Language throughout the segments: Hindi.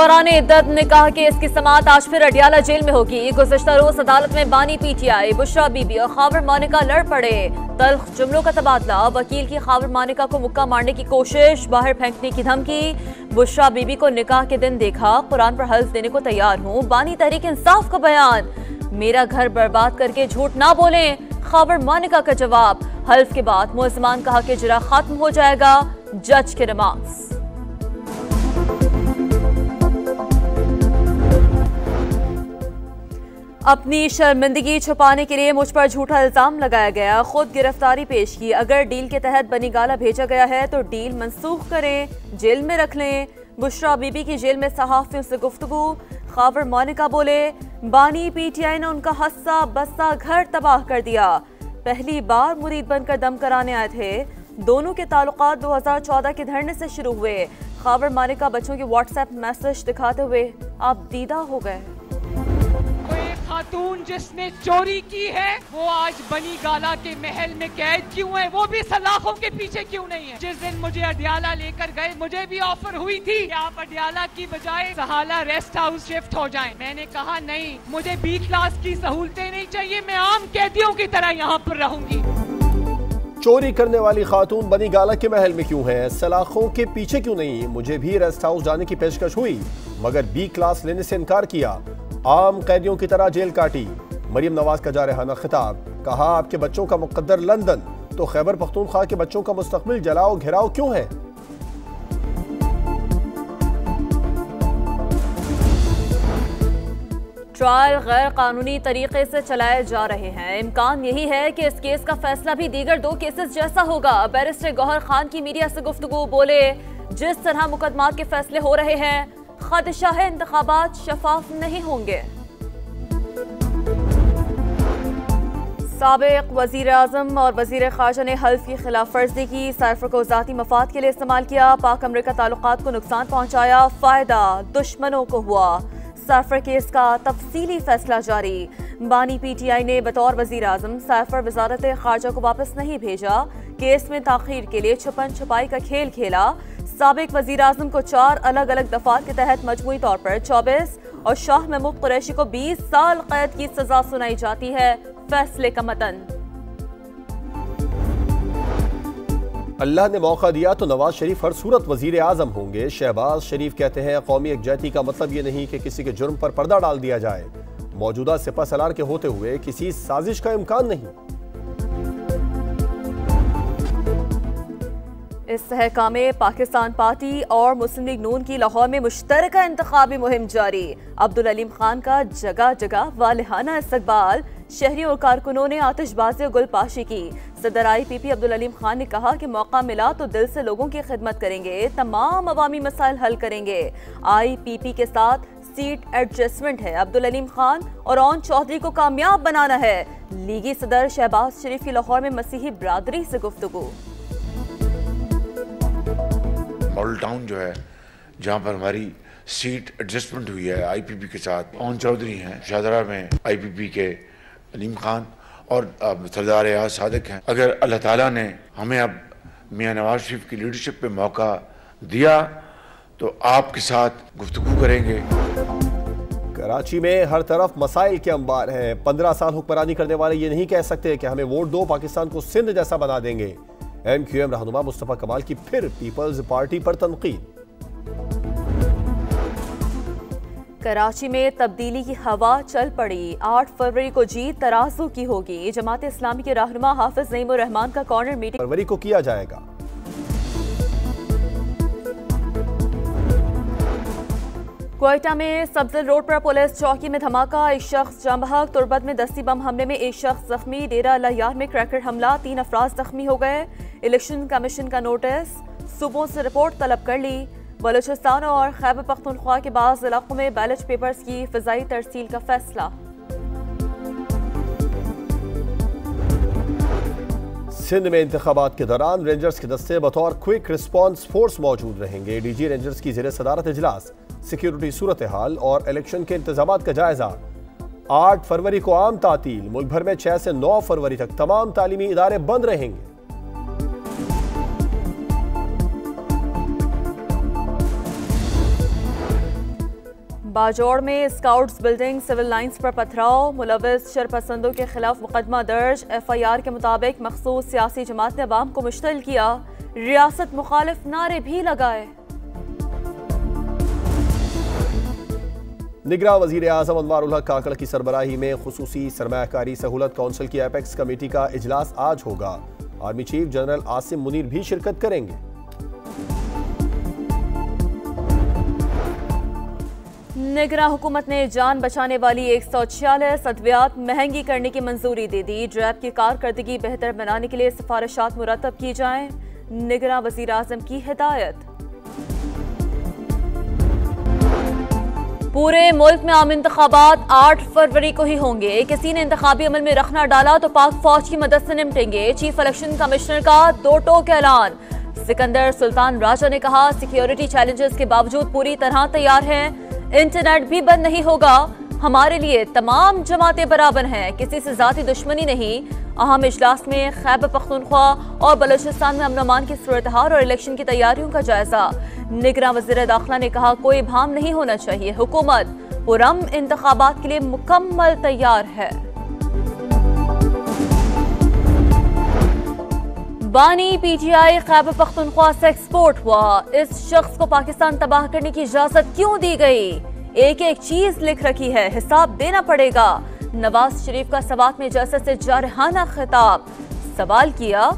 दौरान इद्दत निकाह केस की समाअत आज फिर अडियाला जेल में होगी। गुज़िश्ता रोज अदालत में बानी पीटीआई बुशरा बीबी और खावर मानिका लड़ पड़े। तल्ख जुमलों का तबादला, वकील की खावर मानिका को मुक्का मारने की कोशिश, बाहर फेंकने की धमकी। बुशरा बीबी को निकाह के दिन देखा, कुरान पर हल्फ देने को तैयार हूँ। बानी तहरीक इंसाफ का बयान, मेरा घर बर्बाद करके झूठ ना बोलें, खावर मानिका का जवाब। हल्फ के बाद मुलजमान कहा कि इजरा खत्म हो जाएगा। जज के रिमार्क्स। अपनी शर्मिंदगी छुपाने के लिए मुझ पर झूठा इल्जाम लगाया गया, खुद गिरफ्तारी पेश की। अगर डील के तहत बनी गाला भेजा गया है तो डील मंसूख करें, जेल में रख लें। बुशरा बीबी की जेल में सहाफियों से गुफ्तगू, खावर मोनिका बोले बानी पीटीआई ने उनका हस्सा बस्सा घर तबाह कर दिया। पहली बार मुरीद बनकर दम कराने आए थे। दोनों के ताल्लुकात 2014 के धरने से शुरू हुए। खावर मानिका बच्चों के व्हाट्सएप मैसेज दिखाते हुए आप दीदा हो गए। खातून जिसने चोरी की है वो आज बनी गाला के महल में कैद क्यों है, वो भी सलाखों के पीछे क्यों नहीं है। जिस दिन मुझे अडियाला लेकर गए, मुझे भी ऑफर हुई थी कि आप अडियाला की बजाय सहाला रेस्ट हाउस शिफ्ट हो जाएं। मैंने कहा नहीं, मुझे बी क्लास की सहूलतें नहीं चाहिए, मैं आम कैदियों की तरह यहाँ पर रहूंगी। चोरी करने वाली खातून बनी गाला के महल में क्यों है, सलाखों के पीछे क्यों नहीं। मुझे भी रेस्ट हाउस जाने की पेशकश हुई मगर बी क्लास लेने से इनकार किया। आम कैदियों की तरह जेल काटी। मरियम नवाज का जारहाना खिताब, कहा आपके बच्चों का मुकद्दर लंदन तो खैबर पख्तूनख्वा के बच्चों का मुस्तकबिल जलाओ घिराओ क्यों है। ट्रायल गैर कानूनी तरीके से चलाए जा रहे हैं। इम्कान यही है कि इस केस का फैसला भी दीगर 2 केसेस जैसा होगा। बैरिस्टर गौहर खान की मीडिया से गुफ्तगू, बोले जिस तरह मुकदमात के फैसले हो रहे हैं खदशा है इंतखाबात शफाफ नहीं होंगे। साबिक वजीर आजम और वजीर खारजा ने हल्फ की खिलाफ वर्जी की, साइफर को ज़ाती मफाद के लिए इस्तेमाल किया, पाक अमरीका ताल्लुकात को नुकसान पहुंचाया, फायदा दुश्मनों को हुआ। साइफर केस का तफसीली फैसला जारी। बानी पीटीआई ने बतौर वजीर आजम साइफर वजारत खारजा को वापस नहीं भेजा, केस में ताखीर के लिए छुपन छुपाई का खेल खेला। साबिक वजीर आजम को 4 अलग अलग दफात के तहत मजमूई तौर पर 24 और शाह महमूद कुरैशी को 20 साल कैद की सजा सुनाई जाती है। फैसले का मतन, अल्लाह ने मौका दिया तो नवाज शरीफ हर सूरत वजीर आजम होंगे। शहबाज शरीफ कहते हैं कौमी यकजहती का मतलब ये नहीं कि किसी के जुर्म पर पर्दा डाल दिया जाए। मौजूदा सिपह सलार के होते हुए किसी साजिश का इम्कान नहीं। इस तहका में पाकिस्तान पार्टी और मुस्लिम लीग नून की लाहौर में मुश्तरका इंतखाबी मुहिम जारी। अब्दुल अलीम खान का जगह जगह वालिहाना इस्तकबाल, शहरियों और कारकुनों ने आतिशबाजी और गुलपाशी की। सदर IPP अब्दुल अलीम खान ने कहा कि मौका मिला तो दिल से लोगों की खिदमत करेंगे, तमाम अवामी मसाइल हल करेंगे। IPP के साथ सीट एडजस्टमेंट है। अब्दुल अलीम खान और ओन चौधरी को कामयाब बनाना है। लीगी सदर शहबाज शरीफ की लाहौर में मसीही बरादरी से गुफ्तगू। मॉडल टाउन जो है जहाँ पर हमारी सीट एडजस्टमेंट हुई है IPP के साथ, ओन चौधरी हैं, शाहदरा में IPP के अलीम खान और सरदार एयाज सादिक हैं। अगर अल्लाह ताला ने हमें अब मियाँ नवाज शरीफ की लीडरशिप पे मौका दिया तो आपके साथ गुफ्तगू करेंगे। कराची में हर तरफ मसाइल के अंबार हैं। 15 साल हुक्मरानी करने वाले ये नहीं कह सकते कि हमें वोट दो पाकिस्तान को सिंध जैसा बना देंगे। MQM रहनुमा मुस्तफा कमाल की फिर पीपल्स पार्टी पर तनकीद। कराची में तब्दीली की हवा चल पड़ी। 8 फरवरी को जीत तराजू की होगी। जमात इस्लामी के रहनुमा हाफिज नईमुर रहमान का कॉर्नर मीटिंग फरवरी को किया जाएगा। क्वेटा में सब्जल रोड पर पुलिस चौकी में धमाका, एक शख्स जाम बहक। तुर्बत में दस्ती बम हमले में एक शख्स जख्मी। डेरा अल यार में क्रैकर हमला, 3 अफराद जख्मी हो गए। इलेक्शन कमीशन का नोटिस, सूबों से रिपोर्ट तलब कर ली। बलूचिस्तान और खैबर पख्तूनख्वा के बाज़ इलाकों में बैलेट पेपर्स की फ़िज़ाई तरसील का फैसला। सिंध में इंतखाबात के दौरान रेंजर्स के दस्ते बतौर क्विक रिस्पॉन्स फोर्स मौजूद रहेंगे। DG रेंजर्स की ज़ेर सदारत इजलास, सिक्योरिटी सूरत हाल और इलेक्शन के इंतजामात का जायजा। 8 फरवरी को आम तातील। मुल्क भर में 6 से 9 फरवरी तक तमाम तालीमी इदारे बंद रहेंगे। बाजौड़ में स्काउट्स बिल्डिंग सिविल लाइंस पर पथराव, मुलविस शरपसंदों के खिलाफ मुकदमा दर्ज। FIR के मुताबिक मखसूस सियासी जमात ने अवाम को मुश्तिल किया, रियासत मुखालिफ नारे भी लगाए। निगरां वज़ीर आज़म अनवारुल हक काकड़ की सरबराही में खुसूसी सरमायाकारी सहूलत काउंसिल की एपेक्स कमेटी का इजलास आज होगा। Army chief general Asim Munir भी शिरकत करेंगे। निगरां हुकूमत ने जान बचाने वाली 146 अद्वियात महंगी करने की मंजूरी दे दी। ड्रैब की कारकर्दगी बेहतर बनाने के लिए सिफारिशात मुरतब की जाएं, निगरां वज़ीर आज़म की हिदायत। पूरे मुल्क में आम इंतखाबात 8 फरवरी को ही होंगे। किसी ने इंतखाबी अमल में रखना डाला तो पाक फौज की मदद से निपटेंगे। चीफ इलेक्शन कमिश्नर का दो टोक ऐलान। सिकंदर सुल्तान राजा ने कहा, सिक्योरिटी चैलेंजेस के बावजूद पूरी तरह तैयार हैं। इंटरनेट भी बंद नहीं होगा। हमारे लिए तमाम जमातें बराबर हैं, किसी से जाती दुश्मनी नहीं। अहम इजलास में खैबर पख्तूनख्वा और बलूचिस्तान में अमन अमान की सूरत-ए-हाल और इलेक्शन की तैयारियों का जायजा। निगरां वज़ीर दाखिला ने कहा, कोई भाम नहीं होना चाहिए। हुकूमत पुरअमन इंतखाबात के लिए मुकम्मल तैयार है। बानी PTI खैबर पख्तूनख्वा से एक्सपोर्ट हुआ। इस शख्स को पाकिस्तान तबाह करने की इजाजत क्यों दी गई? एक एक चीज लिख रखी है, हिसाब देना पड़ेगा। नवाज शरीफ का सवात में जैसे से जारहाना खिताब। सवाल किया,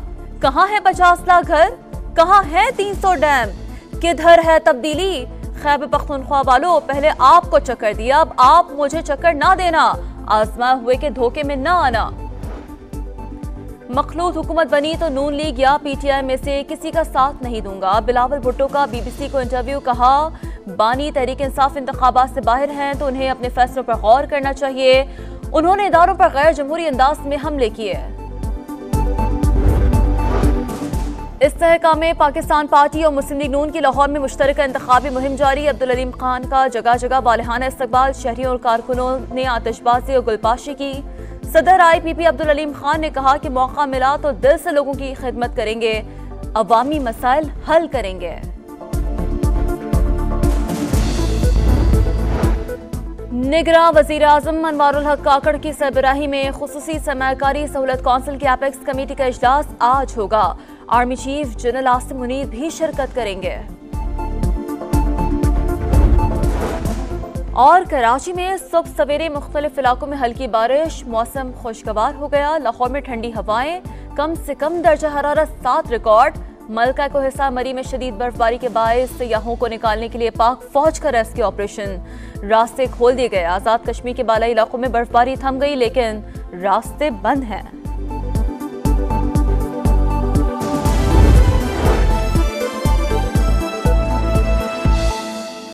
कहां है 50 लाख घर, कहां है 300 डैम, किधर है तब्दीली? खैबर पख्तूनख्वा वालों, पहले आपको चक्कर दिया, अब आप मुझे चक्कर ना देना। आजमा हुए के धोखे में ना आना। मखलूत हुकूमत बनी तो नून लीग या PTI में से किसी का साथ नहीं दूंगा। बिलावल भुट्टो का BBC को इंटरव्यू। कहा, बानी तहरीक इंसाफ इंतखाबात से बाहर हैं तो उन्हें अपने फैसलों पर गौर करना चाहिए। उन्होंने इदारों पर गैर जमहूरी अंदाज में हमले किए। इस्तेहकाम पाकिस्तान पार्टी और मुस्लिम लीग नून की लाहौर में मुश्तरका इंतखाबी मुहिम जारी। अब्दुल अलीम खान का जगह जगह वालिहाना इस्तकबाल। शहरियों और कारकुनों ने आतिशबाजी और गुलपाशी की। सदर IPP अब्दुल अलीम खान ने कहा कि मौका मिला तो दिल से लोगों की खिदमत करेंगे, अवामी मसाइल हल करेंगे। निगरां वज़ीर आज़म अनवारुल हक काकड़ की सरबराही में खुसूसी सरमायाकारी सहूलत काउंसिल की एपेक्स कमेटी का इजलास आज होगा। Army chief general Asim Munir भी शिरकत करेंगे। और कराची में सुबह सवेरे मुख्तलिफ इलाकों में हल्की बारिश, मौसम खुशगवार हो गया। लाहौर में ठंडी हवाएं, कम से कम दर्जा हरारत 7 रिकॉर्ड। मलका को हिस्सा मरी में शदीद बर्फबारी के बायस सयाहों को निकालने के लिए पाक फौज का रेस्क्यू ऑपरेशन। रास्ते खोल दिए गए। आजाद कश्मीर के बालाई इलाकों में बर्फबारी थम गई, लेकिन रास्ते बंद हैं।